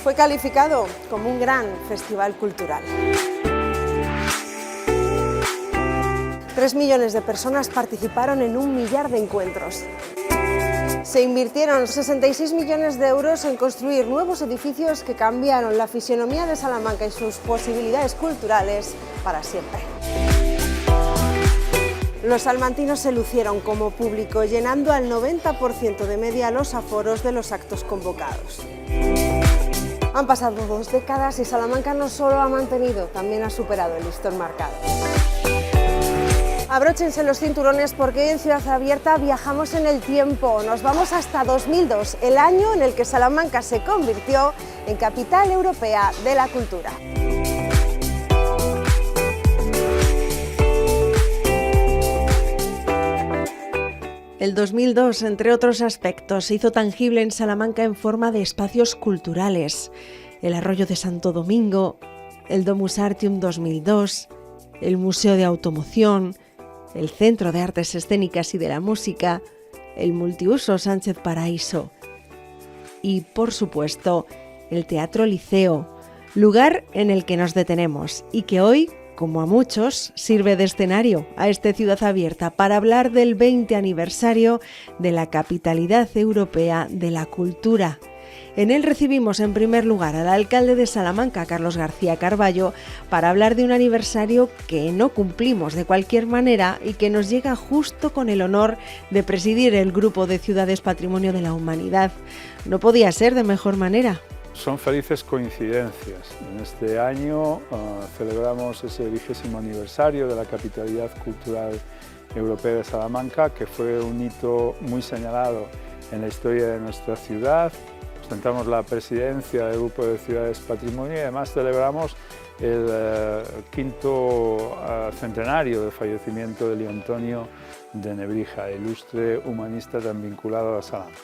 Fue calificado como un gran festival cultural. 3 millones de personas participaron en 1 millar de encuentros. Se invirtieron 66 millones de euros en construir nuevos edificios que cambiaron la fisonomía de Salamanca y sus posibilidades culturales para siempre. Los salmantinos se lucieron como público, llenando al 90% de media los aforos de los actos convocados. Han pasado 2 décadas y Salamanca no solo ha mantenido, también ha superado el listón marcado. Abróchense los cinturones porque hoy en Ciudad Abierta viajamos en el tiempo. Nos vamos hasta 2002, el año en el que Salamanca se convirtió en capital europea de la cultura. El 2002, entre otros aspectos, se hizo tangible en Salamanca en forma de espacios culturales. El Arroyo de Santo Domingo, el Domus Artium 2002, el Museo de Automoción, el Centro de Artes Escénicas y de la Música, el multiuso Sánchez Paraíso y, por supuesto, el Teatro Liceo, lugar en el que nos detenemos y que hoy, como a muchos, sirve de escenario a este Ciudad Abierta para hablar del 20 aniversario de la capitalidad europea de la cultura. En él recibimos en primer lugar al alcalde de Salamanca, Carlos García Carballo, para hablar de un aniversario que no cumplimos de cualquier manera y que nos llega justo con el honor de presidir el Grupo de Ciudades Patrimonio de la Humanidad. No podía ser de mejor manera. Son felices coincidencias. En este año celebramos ese 20º aniversario de la capitalidad cultural europea de Salamanca, que fue un hito muy señalado en la historia de nuestra ciudad. Ostentamos la presidencia del Grupo de Ciudades Patrimonio y además celebramos el 5º centenario del fallecimiento de León Antonio de Nebrija, ilustre humanista tan vinculado a Salamanca.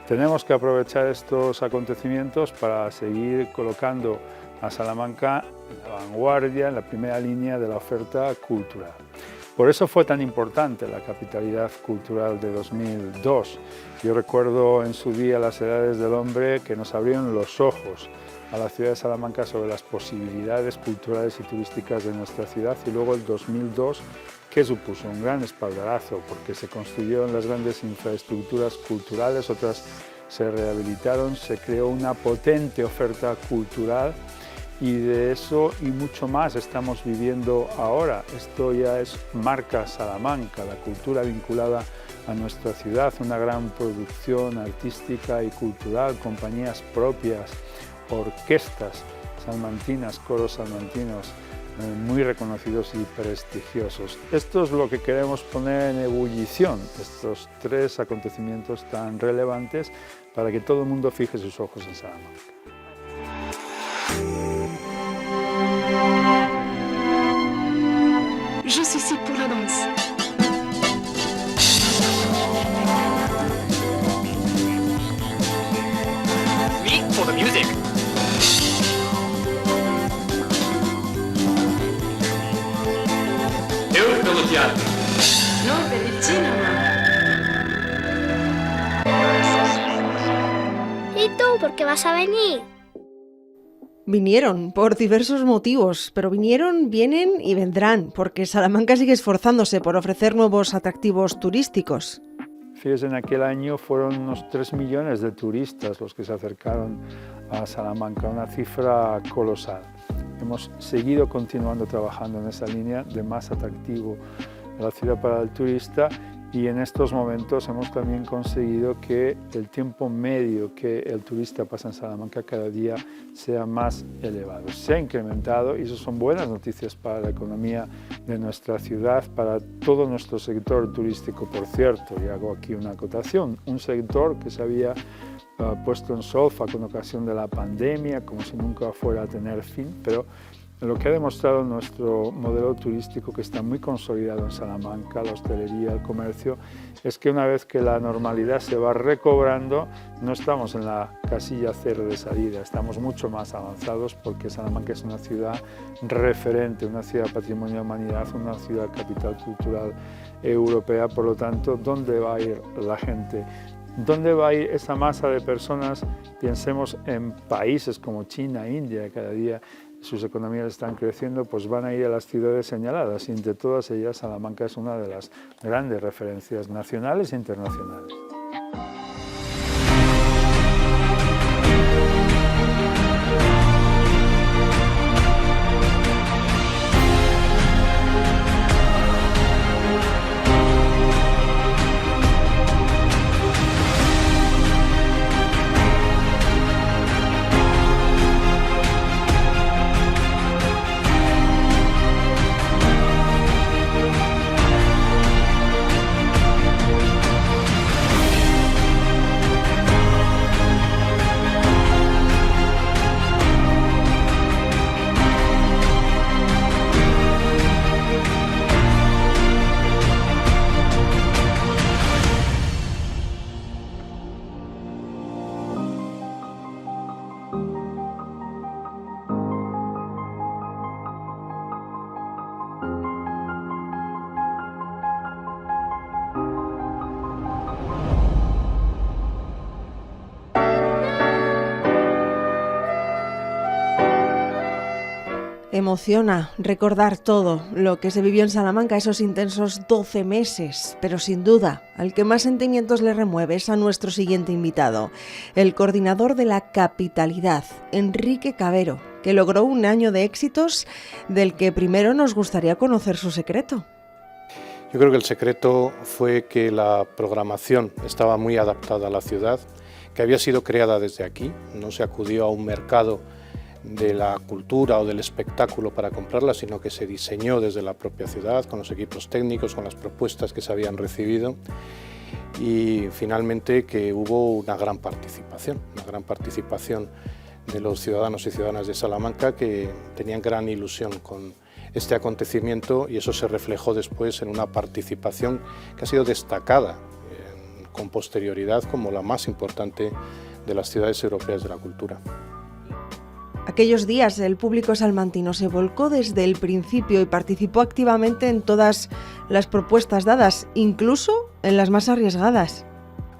Tenemos que aprovechar estos acontecimientos para seguir colocando a Salamanca en la vanguardia, en la primera línea de la oferta cultural. Por eso fue tan importante la capitalidad cultural de 2002. Yo recuerdo en su día las edades del hombre que nos abrieron los ojos a la ciudad de Salamanca sobre las posibilidades culturales y turísticas de nuestra ciudad, y luego el 2002, que supuso un gran espaldarazo porque se construyeron las grandes infraestructuras culturales, otras se rehabilitaron, se creó una potente oferta cultural y de eso y mucho más estamos viviendo ahora. Esto ya es marca Salamanca, la cultura vinculada a nuestra ciudad, una gran producción artística y cultural, compañías propias, orquestas salmantinas, coros salmantinos, muy reconocidos y prestigiosos. Esto es lo que queremos poner en ebullición, estos 3 acontecimientos tan relevantes para que todo el mundo fije sus ojos en Salamanca. Je suis ici pour la danse. Me for the music. No, per il cinema. ¿Y tú por qué vas a venir? Vinieron por diversos motivos, pero vienen y vendrán, porque Salamanca sigue esforzándose por ofrecer nuevos atractivos turísticos. Fíjense, en aquel año fueron unos 3 millones de turistas los que se acercaron a Salamanca, una cifra colosal. Hemos seguido continuando trabajando en esa línea de más atractivo de la ciudad para el turista, y en estos momentos hemos también conseguido que el tiempo medio que el turista pasa en Salamanca cada día sea más elevado. Se ha incrementado y eso son buenas noticias para la economía de nuestra ciudad, para todo nuestro sector turístico, por cierto, y hago aquí una acotación, un sector que se había puesto en solfa con ocasión de la pandemia, como si nunca fuera a tener fin, pero lo que ha demostrado nuestro modelo turístico, que está muy consolidado en Salamanca, la hostelería, el comercio, es que una vez que la normalidad se va recobrando, no estamos en la casilla cero de salida, estamos mucho más avanzados, porque Salamanca es una ciudad referente, una ciudad patrimonio de la humanidad, una ciudad capital cultural europea. Por lo tanto, ¿dónde va a ir la gente ¿Dónde va a ir esa masa de personas? Pensemos en países como China, India, cada día sus economías están creciendo, pues van a ir a las ciudades señaladas, y entre todas ellas Salamanca es una de las grandes referencias nacionales e internacionales. Emociona recordar todo lo que se vivió en Salamanca esos intensos 12 meses, pero sin duda, al que más sentimientos le remueve es a nuestro siguiente invitado, el coordinador de la capitalidad, Enrique Cabero, que logró un año de éxitos del que primero nos gustaría conocer su secreto. Yo creo que el secreto fue que la programación estaba muy adaptada a la ciudad, que había sido creada desde aquí, no se acudió a un mercado de la cultura o del espectáculo para comprarla, sino que se diseñó desde la propia ciudad, con los equipos técnicos, con las propuestas que se habían recibido, y finalmente que hubo una gran participación de los ciudadanos y ciudadanas de Salamanca que tenían gran ilusión con este acontecimiento, y eso se reflejó después en una participación que ha sido destacada con posterioridad como la más importante de las ciudades europeas de la cultura. Aquellos días el público salmantino se volcó desde el principio y participó activamente en todas las propuestas dadas, incluso en las más arriesgadas.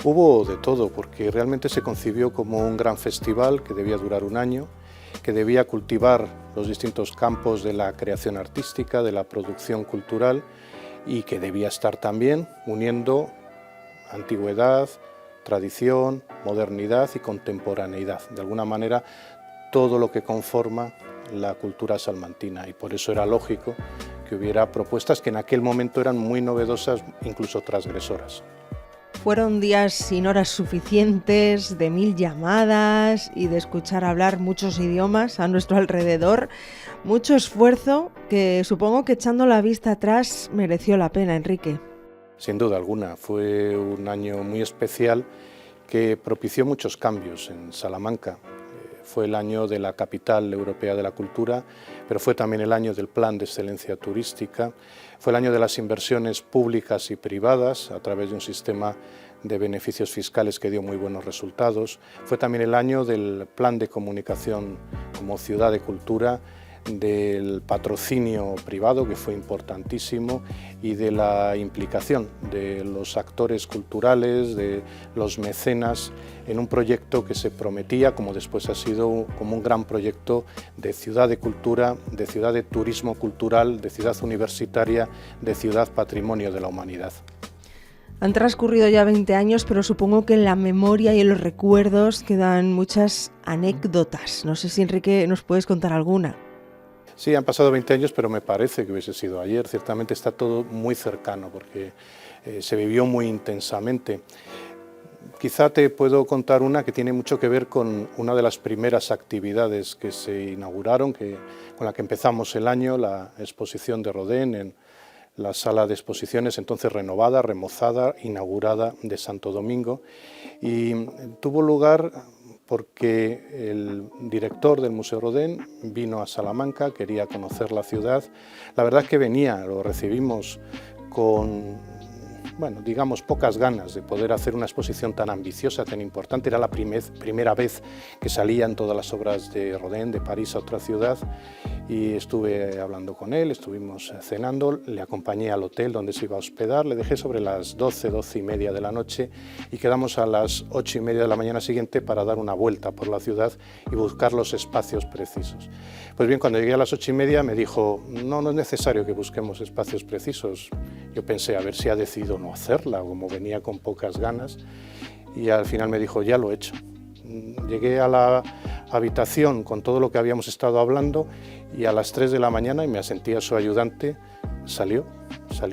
Hubo de todo, porque realmente se concibió como un gran festival que debía durar un año, que debía cultivar los distintos campos de la creación artística, de la producción cultural, y que debía estar también uniendo antigüedad, tradición, modernidad y contemporaneidad. De alguna manera, todo lo que conforma la cultura salmantina, y por eso era lógico que hubiera propuestas que en aquel momento eran muy novedosas, incluso transgresoras. Fueron días sin horas suficientes, de 1000 llamadas y de escuchar hablar muchos idiomas a nuestro alrededor. Mucho esfuerzo que supongo que echando la vista atrás mereció la pena, Enrique. Sin duda alguna, fue un año muy especial que propició muchos cambios en Salamanca. Fue el año de la capital europea de la cultura, pero fue también el año del plan de excelencia turística, fue el año de las inversiones públicas y privadas a través de un sistema de beneficios fiscales que dio muy buenos resultados, fue también el año del plan de comunicación como ciudad de cultura, del patrocinio privado, que fue importantísimo, y de la implicación de los actores culturales, de los mecenas, en un proyecto que se prometía, como después ha sido, como un gran proyecto de ciudad de cultura, de ciudad de turismo cultural, de ciudad universitaria, de ciudad patrimonio de la humanidad. Han transcurrido ya 20 años, pero supongo que en la memoria y en los recuerdos quedan muchas anécdotas. No sé si, Enrique, nos puedes contar alguna. Sí, han pasado 20 años, pero me parece que hubiese sido ayer. Ciertamente está todo muy cercano porque se vivió muy intensamente. Quizá te puedo contar una que tiene mucho que ver con una de las primeras actividades que se inauguraron, con la que empezamos el año, la exposición de Rodin en la sala de exposiciones, entonces renovada, remozada, inaugurada de Santo Domingo, y tuvo lugar porque el director del Museo Rodin vino a Salamanca, quería conocer la ciudad. La verdad es que venía, lo recibimos con, bueno, digamos, pocas ganas de poder hacer una exposición tan ambiciosa, tan importante. Era la primera vez que salían todas las obras de Rodin de París a otra ciudad, y estuve hablando con él, estuvimos cenando, le acompañé al hotel donde se iba a hospedar, le dejé sobre las 12, 12 y media de la noche y quedamos a las 8 y media de la mañana siguiente para dar una vuelta por la ciudad y buscar los espacios precisos. Pues bien, cuando llegué a las 8 y media me dijo, no es necesario que busquemos espacios precisos. Yo pensé a ver si ha decidido no hacerla, como venía con pocas ganas, y al final me dijo, ya lo he hecho. Llegué a la habitación con todo lo que habíamos estado hablando y a las 3 de la mañana, y me asentía su ayudante, salió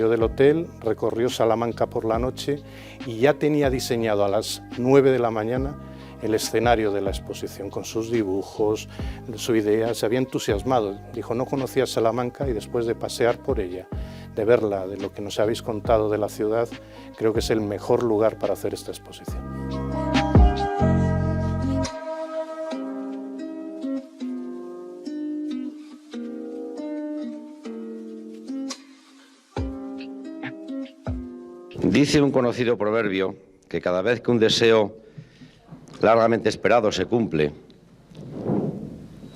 del hotel, recorrió Salamanca por la noche y ya tenía diseñado a las 9 de la mañana el escenario de la exposición con sus dibujos, su idea, se había entusiasmado. Dijo, no conocía Salamanca y después de pasear por ella, de verla, de lo que nos habéis contado de la ciudad, creo que es el mejor lugar para hacer esta exposición. Dice un conocido proverbio que cada vez que un deseo largamente esperado se cumple,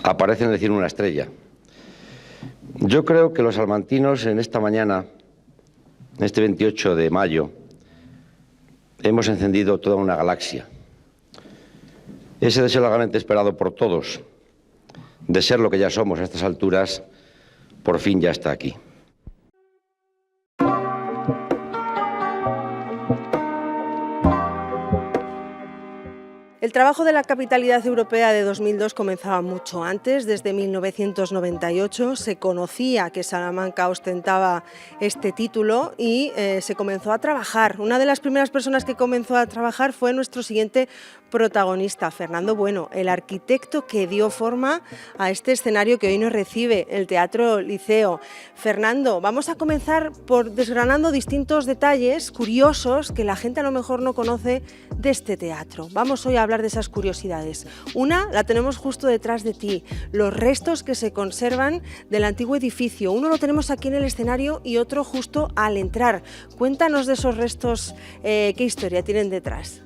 aparece en el cielo una estrella. Yo creo que los salmantinos en esta mañana, en este 28 de mayo, hemos encendido toda una galaxia. Ese deseo largamente esperado por todos, de ser lo que ya somos a estas alturas, por fin ya está aquí. El trabajo de la Capitalidad Europea de 2002 comenzaba mucho antes. Desde 1998 se conocía que Salamanca ostentaba este título y se comenzó a trabajar. Una de las primeras personas que comenzó a trabajar fue nuestro siguiente protagonista, Fernando Bueno, el arquitecto que dio forma a este escenario que hoy nos recibe, el Teatro Liceo. Fernando, vamos a comenzar por desgranando distintos detalles curiosos que la gente a lo mejor no conoce de este teatro. Vamos hoy a hablar de esas curiosidades. Una la tenemos justo detrás de ti, los restos que se conservan del antiguo edificio. Uno lo tenemos aquí en el escenario y otro justo al entrar. Cuéntanos de esos restos, qué historia tienen detrás.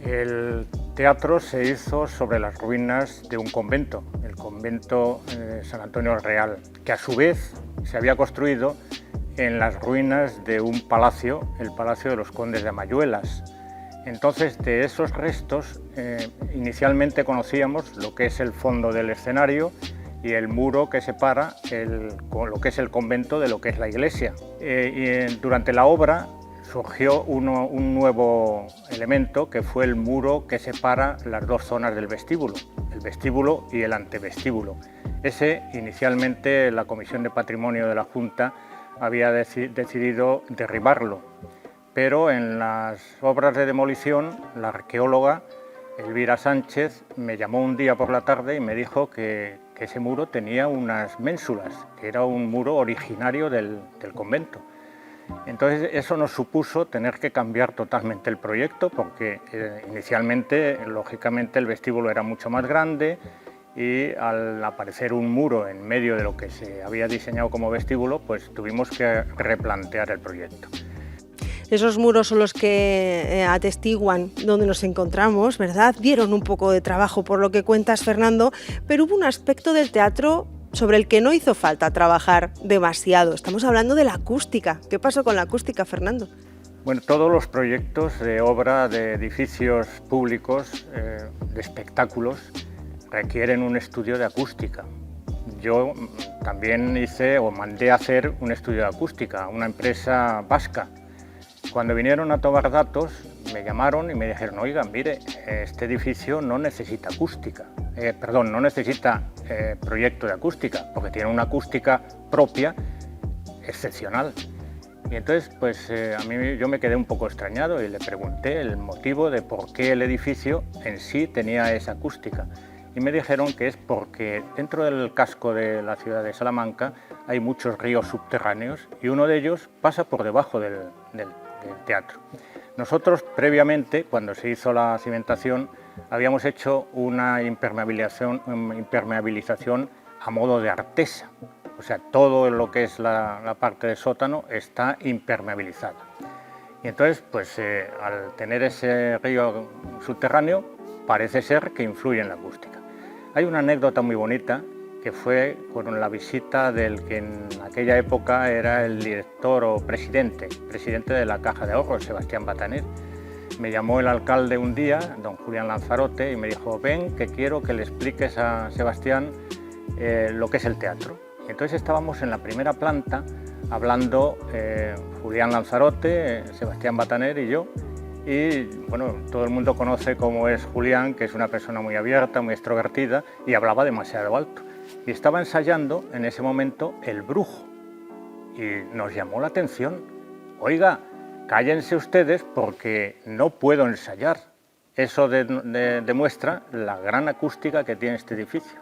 El teatro se hizo sobre las ruinas de un convento, el convento San Antonio Real, que a su vez se había construido en las ruinas de un palacio, el Palacio de los Condes de Amayuelas. Entonces, de esos restos, inicialmente conocíamos lo que es el fondo del escenario y el muro que separa lo que es el convento de lo que es la iglesia. Durante la obra surgió un nuevo elemento, que fue el muro que separa las dos zonas del vestíbulo, el vestíbulo y el antevestíbulo. Ese, inicialmente, la Comisión de Patrimonio de la Junta había decidido derribarlo, pero en las obras de demolición, la arqueóloga Elvira Sánchez me llamó un día por la tarde y me dijo que ese muro tenía unas ménsulas, que era un muro originario del convento. Entonces eso nos supuso tener que cambiar totalmente el proyecto, porque inicialmente, lógicamente, el vestíbulo era mucho más grande y al aparecer un muro en medio de lo que se había diseñado como vestíbulo, pues tuvimos que replantear el proyecto. Esos muros son los que atestiguan dónde nos encontramos, ¿verdad? Dieron un poco de trabajo por lo que cuentas, Fernando, pero hubo un aspecto del teatro sobre el que no hizo falta trabajar demasiado. Estamos hablando de la acústica. ¿Qué pasó con la acústica, Fernando? Bueno, todos los proyectos de obra de edificios públicos, de espectáculos, requieren un estudio de acústica. Yo también hice o mandé a hacer un estudio de acústica a una empresa vasca. Cuando vinieron a tomar datos, me llamaron y me dijeron, oigan, mire, este edificio no necesita acústica, no necesita proyecto de acústica, porque tiene una acústica propia excepcional. Y entonces, pues yo me quedé un poco extrañado y le pregunté el motivo de por qué el edificio en sí tenía esa acústica. Y me dijeron que es porque dentro del casco de la ciudad de Salamanca hay muchos ríos subterráneos y uno de ellos pasa por debajo del teatro. Nosotros previamente, cuando se hizo la cimentación, habíamos hecho una impermeabilización a modo de artesa, o sea, todo lo que es la parte del sótano está impermeabilizada. Y entonces, pues al tener ese río subterráneo, parece ser que influye en la acústica. Hay una anécdota muy bonita que fue con la visita del que en aquella época era el director o presidente de la Caja de Ahorros, Sebastián Bataner. Me llamó el alcalde un día, don Julián Lanzarote, y me dijo: ven, que quiero que le expliques a Sebastián lo que es el teatro. Entonces estábamos en la primera planta hablando Julián Lanzarote, Sebastián Bataner y yo. Y bueno, todo el mundo conoce cómo es Julián, que es una persona muy abierta, muy extrovertida, y hablaba demasiado alto. Y estaba ensayando en ese momento El Brujo. Y nos llamó la atención: oiga, cállense ustedes porque no puedo ensayar. Eso demuestra la gran acústica que tiene este edificio.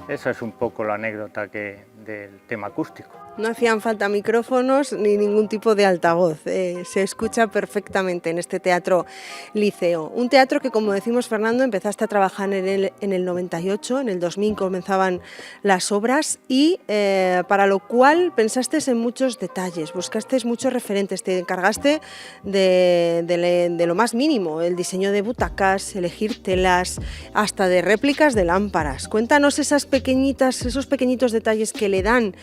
Esa es un poco la anécdota del tema acústico. No hacían falta micrófonos ni ningún tipo de altavoz, se escucha perfectamente en este Teatro Liceo. Un teatro que, como decimos, Fernando, empezaste a trabajar en el 98, en el 2000 comenzaban las obras y para lo cual pensaste en muchos detalles, buscaste muchos referentes, te encargaste de lo más mínimo, el diseño de butacas, elegir telas, hasta de réplicas de lámparas. Cuéntanos esos pequeñitos detalles que le dan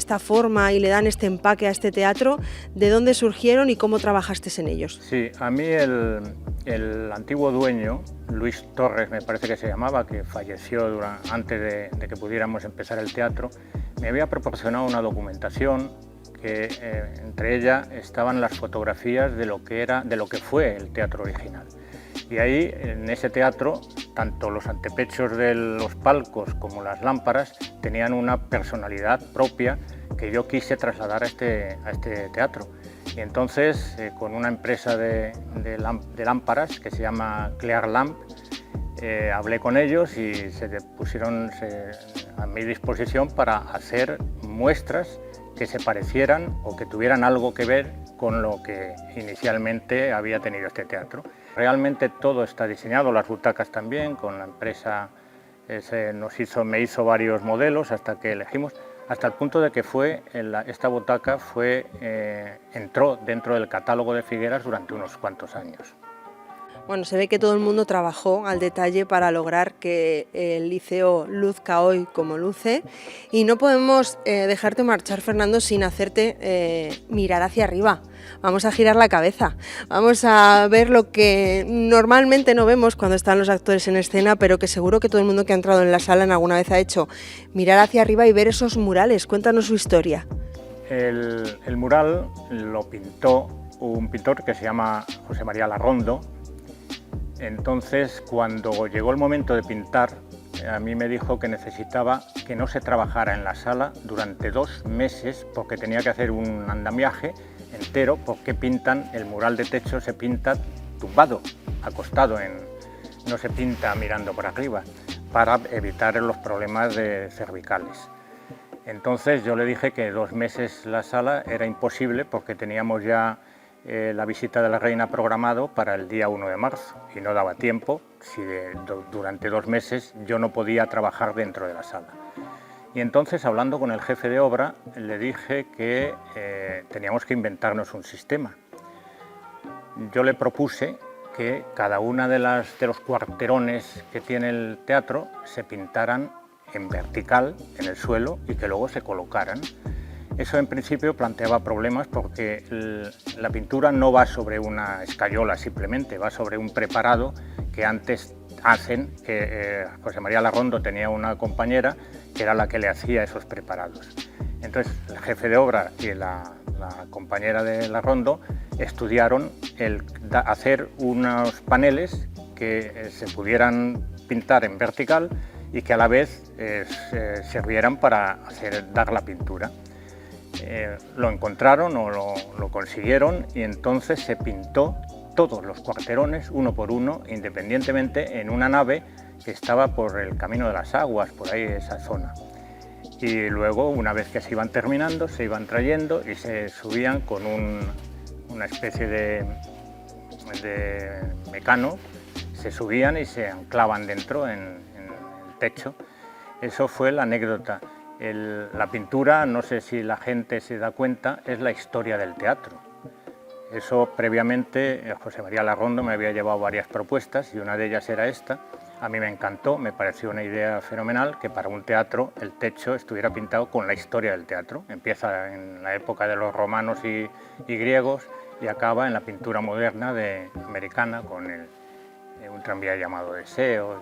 esta forma y le dan este empaque a este teatro, de dónde surgieron y cómo trabajaste en ellos. Sí, a mí el antiguo dueño, Luis Torres me parece que se llamaba, que falleció antes de que pudiéramos empezar el teatro, me había proporcionado una documentación que entre ella estaban las fotografías de lo que fue el teatro original. Y ahí, en ese teatro, tanto los antepechos de los palcos como las lámparas tenían una personalidad propia que yo quise trasladar a este teatro. Y entonces, con una empresa de lámparas que se llama Clear Lamp, hablé con ellos y se pusieron a mi disposición para hacer muestras que se parecieran o que tuvieran algo que ver con lo que inicialmente había tenido este teatro. Realmente todo está diseñado, las butacas también, con la empresa me hizo varios modelos hasta que elegimos, hasta el punto de que esta butaca entró dentro del catálogo de Figueras durante unos cuantos años. Bueno, se ve que todo el mundo trabajó al detalle para lograr que el liceo luzca hoy como luce, y no podemos dejarte marchar, Fernando, sin hacerte mirar hacia arriba. Vamos a girar la cabeza, vamos a ver lo que normalmente no vemos cuando están los actores en escena, pero que seguro que todo el mundo que ha entrado en la sala en alguna vez ha hecho: mirar hacia arriba y ver esos murales. Cuéntanos su historia. El mural lo pintó un pintor que se llama José María Larrondo. Entonces, cuando llegó el momento de pintar, a mí me dijo que necesitaba que no se trabajara en la sala durante 2 meses, porque tenía que hacer un andamiaje entero, porque el mural de techo se pinta tumbado, acostado, no se pinta mirando por arriba, para evitar los problemas cervicales. Entonces yo le dije que 2 meses la sala era imposible, porque teníamos ya la visita de la reina programado para el día 1 de marzo y no daba tiempo si durante 2 meses yo no podía trabajar dentro de la sala. Y entonces, hablando con el jefe de obra, le dije que teníamos que inventarnos un sistema. Yo le propuse que cada una de los cuarterones que tiene el teatro se pintaran en vertical en el suelo y que luego se colocaran. Eso en principio planteaba problemas, porque la pintura no va sobre una escayola simplemente, va sobre un preparado que antes hacen, que José María Larrondo tenía una compañera que era la que le hacía esos preparados. Entonces el jefe de obra y la compañera de Larrondo estudiaron hacer unos paneles que se pudieran pintar en vertical y que a la vez sirvieran para dar la pintura. Lo encontraron o lo consiguieron, y entonces se pintó todos los cuarterones uno por uno, independientemente, en una nave que estaba por el Camino de las Aguas, por ahí esa zona. Y luego, una vez que se iban terminando, se iban trayendo y se subían con una especie de mecano, se subían y se anclaban dentro en el techo. Eso fue la anécdota. La pintura, no sé si la gente se da cuenta, es la historia del teatro. Eso previamente José María Larrondo me había llevado varias propuestas y una de ellas era esta. A mí me encantó, me pareció una idea fenomenal que para un teatro el techo estuviera pintado con la historia del teatro. Empieza en la época de los romanos y griegos y acaba en la pintura moderna americana con un tranvía llamado Deseo.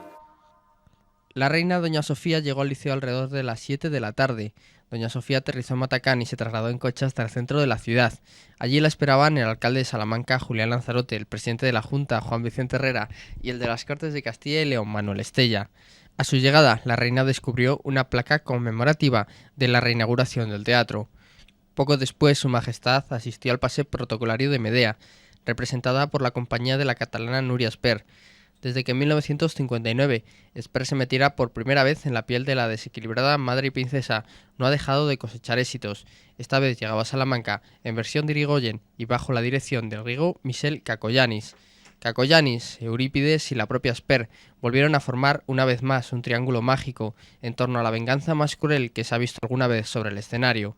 La reina Doña Sofía llegó al liceo alrededor de las 7 de la tarde. Doña Sofía aterrizó en Matacán y se trasladó en coche hasta el centro de la ciudad. Allí la esperaban el alcalde de Salamanca, Julián Lanzarote, el presidente de la Junta, Juan Vicente Herrera, y el de las Cortes de Castilla y León, Manuel Estella. A su llegada, la reina descubrió una placa conmemorativa de la reinauguración del teatro. Poco después, Su Majestad asistió al pase protocolario de Medea, representada por la compañía de la catalana Núria Esper. Desde que en 1959 Esper se metiera por primera vez en la piel de la desequilibrada madre y princesa, no ha dejado de cosechar éxitos. Esta vez llegaba a Salamanca en versión de Irigoyen y bajo la dirección del griego Michel Cacoyanis. Cacoyanis, Eurípides y la propia Esper volvieron a formar una vez más un triángulo mágico en torno a la venganza más cruel que se ha visto alguna vez sobre el escenario.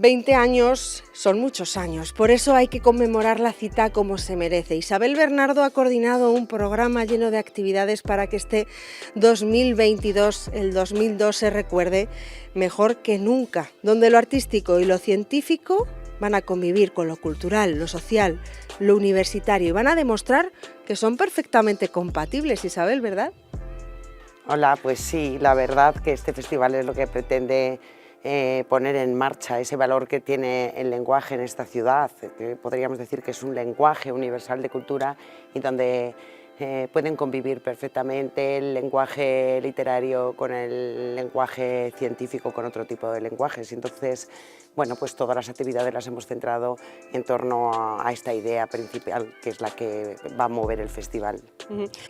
«20 años son muchos años, por eso hay que conmemorar la cita como se merece. Isabel Bernardo ha coordinado un programa lleno de actividades para que este 2022, el 2002, se recuerde mejor que nunca, donde lo artístico y lo científico van a convivir con lo cultural, lo social, lo universitario y van a demostrar que son perfectamente compatibles, Isabel, ¿verdad? Hola, pues sí, la verdad que este festival es lo que pretende poner en marcha ese valor que tiene el lenguaje en esta ciudad, que podríamos decir que es un lenguaje universal de cultura y donde pueden convivir perfectamente el lenguaje literario con el lenguaje científico, con otro tipo de lenguajes. Y entonces, bueno, pues todas las actividades las hemos centrado en torno a esta idea principal, que es la que va a mover el festival.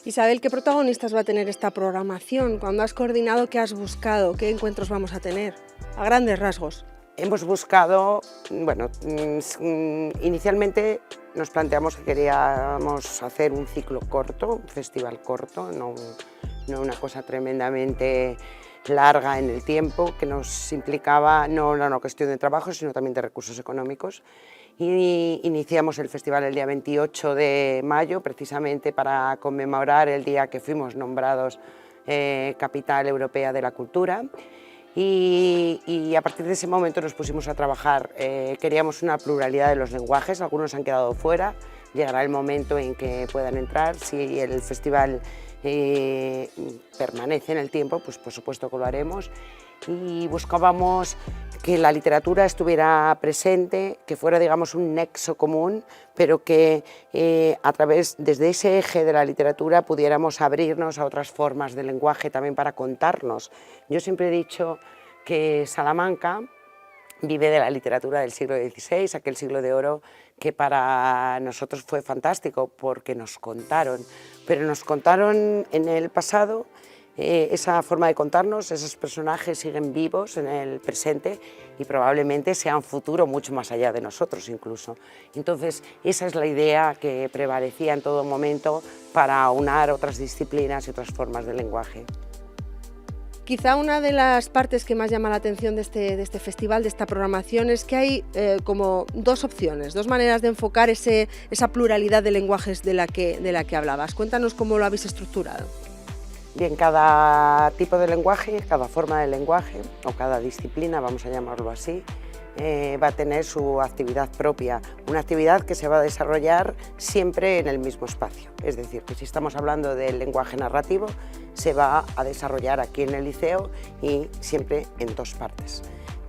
Isabel, ¿qué protagonistas va a tener esta programación? Cuando has coordinado, ¿qué has buscado? ¿Qué encuentros vamos a tener? A grandes rasgos. Hemos buscado, bueno, inicialmente nos planteamos que queríamos hacer un ciclo corto, un festival corto, no una cosa tremendamente larga en el tiempo, que nos implicaba no una cuestión de trabajo, sino también de recursos económicos. Y iniciamos el festival el día 28 de mayo, precisamente para conmemorar el día que fuimos nombrados Capital Europea de la Cultura. Y a partir de ese momento nos pusimos a trabajar. Queríamos una pluralidad de los lenguajes, algunos han quedado fuera, llegará el momento en que puedan entrar. Si el festival permanece en el tiempo, pues por supuesto que lo haremos. Y buscábamos que la literatura estuviera presente, que fuera, digamos, un nexo común, pero que desde ese eje de la literatura pudiéramos abrirnos a otras formas de lenguaje también para contarnos. Yo siempre he dicho que Salamanca vive de la literatura del siglo XVI, aquel siglo de oro que para nosotros fue fantástico porque nos contaron, pero nos contaron en el pasado. Esa forma de contarnos, esos personajes siguen vivos en el presente y probablemente sean futuro mucho más allá de nosotros incluso. Entonces esa es la idea que prevalecía en todo momento para aunar otras disciplinas y otras formas de lenguaje. Quizá una de las partes que más llama la atención de este festival, de esta programación, es que hay como dos opciones, dos maneras de enfocar esa pluralidad de lenguajes de la que hablabas. Cuéntanos cómo lo habéis estructurado. Bien, cada tipo de lenguaje, cada forma de lenguaje o cada disciplina, vamos a llamarlo así, va a tener su actividad propia, una actividad que se va a desarrollar siempre en el mismo espacio. Es decir, que si estamos hablando del lenguaje narrativo, se va a desarrollar aquí en el liceo y siempre en dos partes,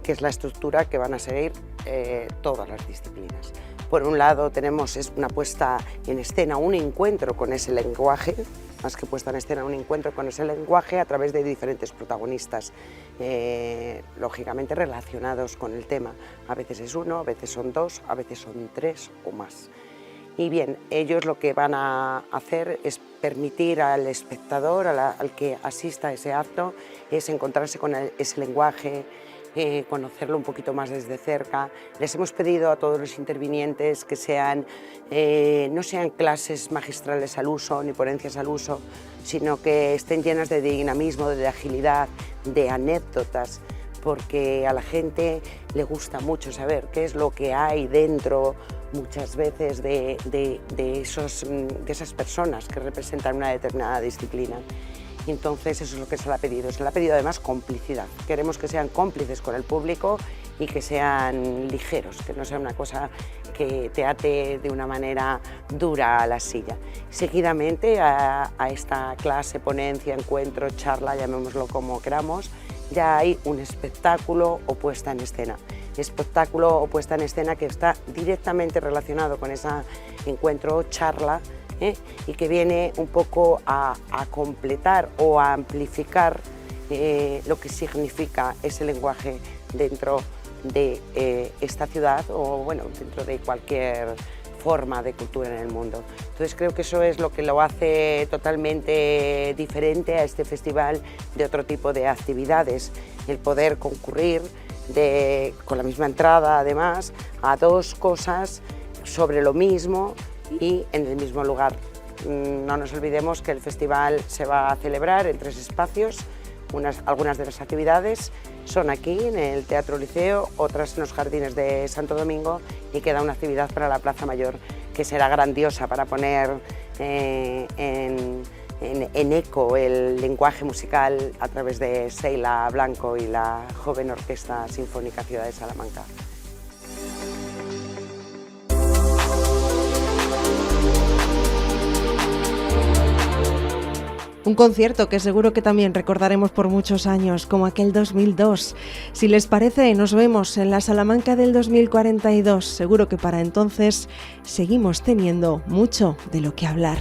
que es la estructura que van a seguir todas las disciplinas. Por un lado tenemos una puesta en escena, un encuentro con ese lenguaje, más que puesta en escena, un encuentro con ese lenguaje a través de diferentes protagonistas, lógicamente relacionados con el tema. A veces es uno, a veces son dos, a veces son tres o más. Y bien, ellos lo que van a hacer es permitir al espectador, al que asista a ese acto, es encontrarse con ese lenguaje, conocerlo un poquito más desde cerca. Les hemos pedido a todos los intervinientes que no sean clases magistrales al uso ni ponencias al uso, sino que estén llenas de dinamismo, de agilidad, de anécdotas, porque a la gente le gusta mucho saber qué es lo que hay dentro muchas veces de esas personas que representan una determinada disciplina. Y entonces eso es lo que se le ha pedido. Se le ha pedido además complicidad. Queremos que sean cómplices con el público y que sean ligeros, que no sea una cosa que te ate de una manera dura a la silla. Seguidamente a esta clase, ponencia, encuentro, charla, llamémoslo como queramos, ya hay un espectáculo o puesta en escena. Espectáculo o puesta en escena que está directamente relacionado con ese encuentro o charla, y que viene un poco a completar o a amplificar lo que significa ese lenguaje dentro de esta ciudad o bueno, dentro de cualquier forma de cultura en el mundo. Entonces creo que eso es lo que lo hace totalmente diferente a este festival de otro tipo de actividades, el poder concurrir con la misma entrada además a dos cosas sobre lo mismo y en el mismo lugar. No nos olvidemos que el festival se va a celebrar en 3 espacios. Algunas de las actividades son aquí en el Teatro Liceo, otras en los jardines de Santo Domingo y queda una actividad para la Plaza Mayor que será grandiosa para poner en eco el lenguaje musical a través de Seila Blanco y la joven Orquesta Sinfónica Ciudad de Salamanca. Un concierto que seguro que también recordaremos por muchos años, como aquel 2002. Si les parece, nos vemos en la Salamanca del 2042. Seguro que para entonces seguimos teniendo mucho de lo que hablar.